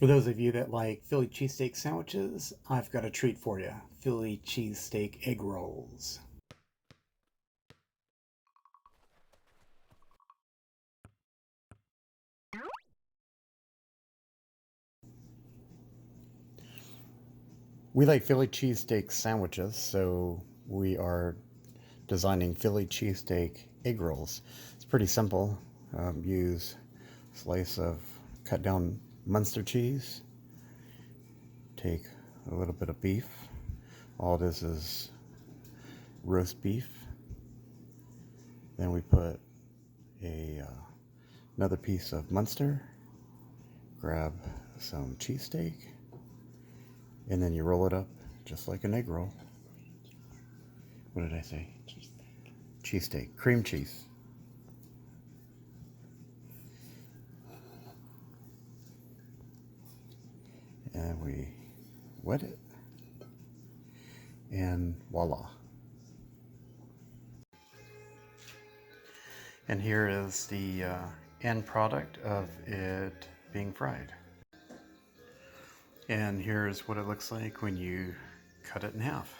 For those of you that like Philly cheesesteak sandwiches, I've got a treat for you. Philly cheesesteak egg rolls. We like Philly cheesesteak sandwiches, so we are designing Philly cheesesteak egg rolls. It's pretty simple. Use a slice of cut down Munster cheese. Take a little bit of beef. All this is roast beef. Then we put another piece of Munster. Grab some cheesesteak, and then you roll it up just like an egg roll. What did I say? Cheesesteak. Cream cheese. And we wet it, and voila. And here is the end product of it being fried. And here's what it looks like when you cut it in half.